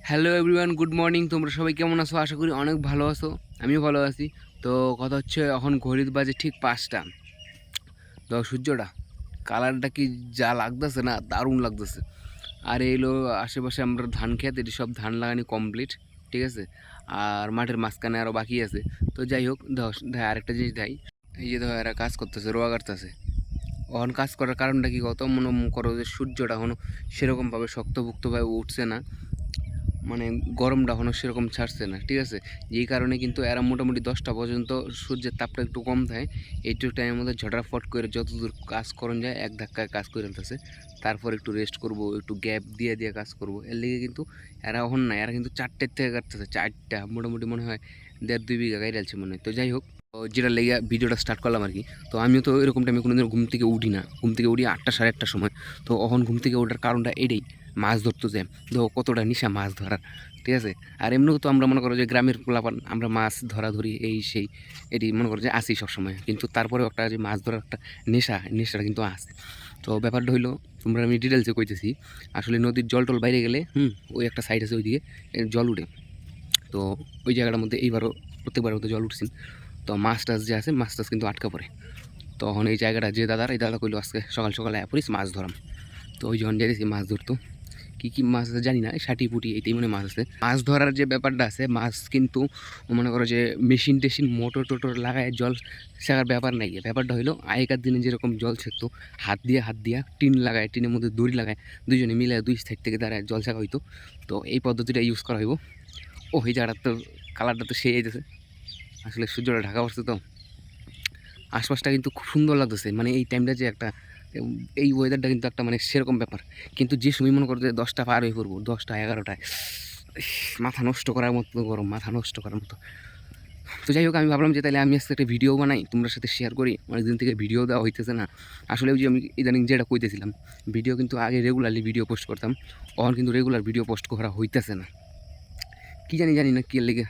Hello everyone, good morning. তোমরা সবাই কেমন আছো? আশা করি অনেক ভালো আছো। আমিও ভালো আছি। তো কথা হচ্ছে, এখন ঘড়ির বাজে ঠিক 5টা। তো সূর্যটা কালারটা কি যা লাগতেছে না, দারুণ লাগতেছে। আর এইলো আশেপাশে আমরা ধান খেত, এটি সব ধান লাগানি কমপ্লিট, ঠিক আছে। আর মাঠের মাঝখানে আরও বাকি আছে। তো যাই হোক, আরেকটা জিনিস দেয়, এই যে ধর এরা কাজ করতেছে, রোয়া কাটতেছে। এখন কাজ করার কারণটা কি, কত মনে করো যে সূর্যটা এখনও সেরকমভাবে শক্তভুক্তভাবে উঠছে না, মানে গরমটা এখনও সেরকম ছাড়ছে না, ঠিক আছে। যেই কারণে কিন্তু এরা মোটামুটি 10টা পর্যন্ত সূর্যের তাপটা একটু কম থাকে। এইটুকু টাইমের মধ্যে ঝটাফট করে যতদূর কাজ করন যায় এক ধাক্কায় কাজ করে ফেলতেছে। তারপর একটু রেস্ট করব, একটু গ্যাপ দিয়ে দিয়ে কাজ করব। এর লিগে কিন্তু এরা এখন না, এরা কিন্তু 4টের থেকে কাটতেছে। 4টা মোটামুটি মনে হয় 1.5-2 বিঘা গাড়ি আছে মনে হয়। তো যাই হোক, যেটা লেগে ভিডিওটা স্টার্ট করলাম আর কি। তো আমিও তো এরকম টাইমে কোনোদিন ঘুম থেকে উঠি না। ঘুম থেকে উঠি 8টা 8:30টার সময়। তো এখন ঘুম থেকে ওঠার কারণটা এটাই, মাছ ধরতে যাই। দেখো কতটা নিশা মাছ ধরার, ঠিক আছে। আর এমনিও তো আমরা মনে করো যে গ্রামের পোলাপান, আমরা মাছ ধরি এই সেই, এটি মনে করো যে আসি সবসময়। কিন্তু তারপরেও একটা যে মাছ ধরার একটা নেশাটা কিন্তু আছে। তো ব্যাপারটা হইলো, তোমরা আমি ডিটেলসে কইতেছি। আসলে নদীর জল টল বাইরে গেলে ওই একটা সাইড আছে, ওইদিকে জল উঠে। তো ওই জায়গাটার মধ্যে এইবারও প্রত্যেকবার মতো জল উঠছিল। তো মাছ টাছ যে আছে, মাছ টাছ কিন্তু আটকা পড়ে। তখন এই জায়গাটা যে এই দাদা কইলো আজকে সকাল সকালে পড়িস মাছ ধরাম। তো ওই যখন যাইতেছি মাছ ধরতো, কী কী মাছ আছে জানি না, ষাটি পুটি এইটাই মনে মাছ আছে। মাছ ধরার যে ব্যাপারটা আছে, মাছ কিন্তু মনে করো যে মেশিন টেশিন মোটর টোটর লাগায় জল শেখার ব্যাপার নাই। ব্যাপারটা হইলো আগেকার দিনে যেরকম জল ছেঁকতো, হাত দিয়া টিন লাগায়, টিনের মধ্যে দড়ি লাগায়, দুইজনে মিলে দুই সাইড থেকে দাঁড়ায় জল শেখা হইতো। তো এই পদ্ধতিটা ইউজ করা হইব। ও এই জায়গাটার তো কালারটা তো সেই আইতেছে। আসলে সূর্যটা ঢাকা পড়ছে তো আশপাশটা কিন্তু খুব সুন্দর লাগতেছে। মানে এই টাইমটা যে একটা, এই ওয়েদারটা কিন্তু একটা মানে সেরকম ব্যাপার। কিন্তু যে সময় মনে করো যে 10টা পার হয়ে পড়বো, 10টা 11টায়, মাথা নষ্ট করার মতো গরম, মাথা নষ্ট করার মতো। তো যাই হোক, আমি ভাবলাম যে তাহলে আমি আজকে একটা ভিডিও বানাই, তোমার সাথে শেয়ার করি। অনেকদিন থেকে ভিডিও দেওয়া হইতেছে না। আসলে ওই যে আমি ইদানিং যেটা কইতেছিলাম, ভিডিও কিন্তু আগে রেগুলারলি ভিডিও পোস্ট করতাম, এখন কিন্তু রেগুলার ভিডিও পোস্ট করা হইতেছে না। কী জানি না কী লেগে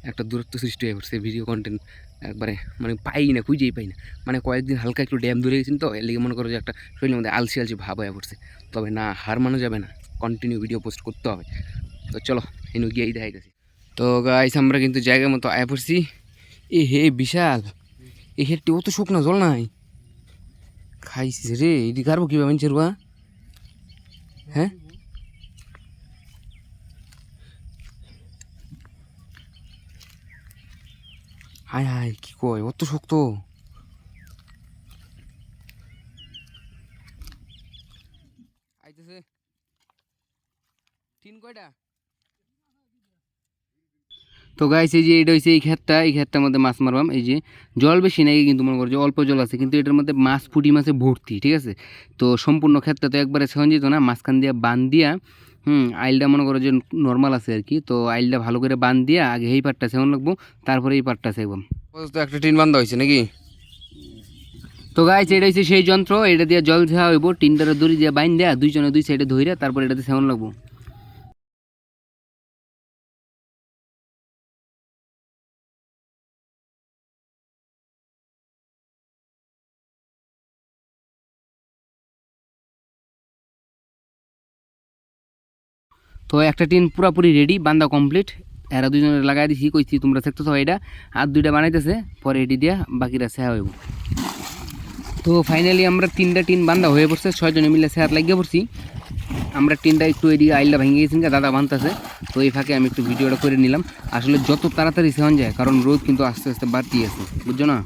একটা দূরত্ব সৃষ্টি হয়ে পড়ছে। ভিডিও কন্টেন্ট একবারে মানে পাই না, খুঁজেই পাই না। মানে কয়েকদিন হালকা একটু ড্যাম ধরে গেছেন, তো এর লিগে মনে করো যে একটা শরীরের মধ্যে আলসি ভাব হয়ে পড়ছে। তবে না, হার মানা যাবে না, কন্টিনিউ ভিডিও পোস্ট করতে হবে। তো চলো এনু গিয়েই দেখাইতেছি। তো গাইস, আমরা কিন্তু জায়গা মতো আয় পড়ছি। এ হে বিশাল, এই হেডটি অত শুকনো জল নাই, খাইছিস রে। এটি কারবো কীভাবে মানুষের বা, হ্যাঁ? হায় হায়, কী কয়, অত শক্ত। আইতেছে টিন কয়টা? তো গাইস, এই যে এটা হচ্ছে এই ক্ষেতটার মধ্যে মাছ মারবাম। এই যে জল বেশি নাই কিন্তু, মনে করো যে অল্প জল আছে, কিন্তু এটার মধ্যে মাছ পুঁটি মাছে ভর্তি, ঠিক আছে। তো সম্পূর্ণ ক্ষেতটা তো একবারে সেখন যেত না, মাঝখান দিয়ে বান দিয়া আইলটা মনে করো যে নর্মাল আছে আর কি। তো আইলটা ভালো করে বান দিয়া আগে এই পাটটা সেখন লাগবো, তারপরে এই পাটটা সেকবাম। তো একটা টিন বান্ধা হয়েছে নাকি? তো গাইস, এটা হচ্ছে সেই যন্ত্র, এটা দিয়ে জল ঝাওয়া হইব। টিনটারে দড়ি দিয়ে বাইন দেয়া দুইজনে দুই সাইডে ধইরা তারপর এটাতে সেখন লাগবো। তো একটা টিন পুরাপুরি রেডি, বান্দা কমপ্লিট। এরা দুজনে লাগাই দিছি, কইছি তোমরা থাকতো তো এটা আর দুইটা বানাইতেছে, পরে এটি দিয়া বাকিরা সেহা হইব। তো ফাইনালি আমরা 3টা টিন বান্ধা হয়ে পড়ছে, 6জনে মিলে সেহাত লাগিয়ে পড়ছি। আমরা টিনটা একটু এদিকে আইলটা ভেঙে গেছি, দাদা বানতেছে। তো এই ফাঁকে আমি একটু ভিডিওটা করে নিলাম। আসলে যত তাড়াতাড়ি সেহন যায়, কারণ রোদ কিন্তু আস্তে আস্তে বাড়তি আছে, বুঝছো না।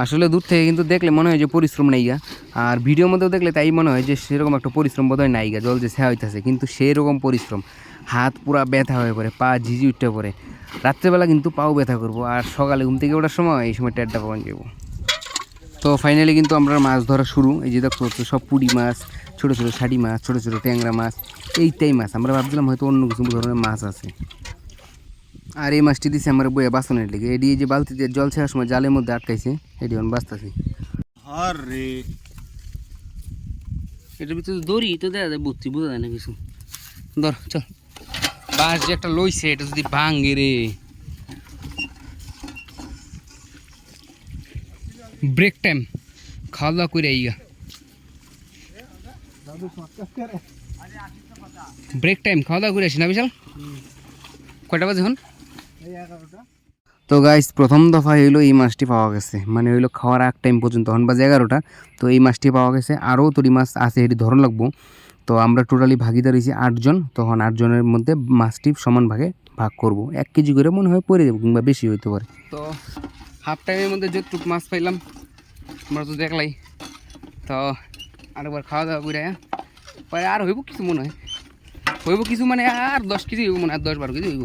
আসলে দূর থেকে কিন্তু দেখলে মনে হয় যে পরিশ্রম নাই গা, আর ভিডিওর মধ্যেও দেখলে তাই মনে হয় যে সেরকম একটা পরিশ্রম বোধ হয় নাই গা, জল যে সেয়া হইতেছে কিন্তু সেই রকম পরিশ্রম। হাত পুরা ব্যথা হয়ে পড়ে, পা ঝিঝি উঠতে পড়ে। রাত্রেবেলা কিন্তু পাও ব্যথা করবো, আর সকালে ঘুম থেকে ওঠার সময় এই সময় টেডটা পাওয়া যাবো। তো ফাইনালি কিন্তু আমরা মাছ ধরা শুরু। এই যে দেখতে পাচ্ছ সব পুঁটি মাছ, ছোটো ছোটো শাড়ি মাছ, ছোটো ছোটো ট্যাংরা মাছ, এইটাই মাছ। আমরা ভাবছিলাম হয়তো অন্য কিছু ধরনের মাছ আছে। আর এই মাছটি দিছে আমার বইয়া বাসনের লেগে, এটি এই যে বালতিতে জল ছেড়ার সময় জালের মধ্যে আটকাইছে, এটি আমি বাঁচতেছি। আরে এটার ভিতরে দড়ি তো দেয়া যায়, বুঝছি, বোঝা যায় না কিছু। ধর চল, বাঁশ যে একটা লইছে, এটা যদি ভাঙে রে। ব্রেক টাইম, খাওয়া দাওয়া করে আইগা। ব্রেক টাইম, খাওয়া দাওয়া করে আসি না বিশাল? কয়টা বাজে এখন? এই 11টা। তো গাইস প্রথম দফা হইলো এই মাছটি পাওয়া গেছে, মানে হইলো খাওয়ার এক টাইম পর্যন্ত, এখন বাজে 11টা। তো এই মাছটি পাওয়া গেছে, আরও তরি মাছ আছে, এটি ধরন লাগবো। তো আমরা টোটালি ভাগিদার হয়েছি 8 জন, তখন 8 জনের মধ্যে মাছটি সমান ভাগে ভাগ করব। 1 কেজি করে মনে হয় পড়ে যাবো, কিংবা বেশি হইতে পারে। তো হাফ টাইমের মধ্যে যতটুকু মাছ পাইলাম আমরা তো দেখলাই। তো আরেকবার খাওয়া দাওয়া করে পরে আর হইব কিছু মনে হয়, হইব কিছু মানে আর 10 কেজি হইব মনে হয়, 10-12 কেজি হইব।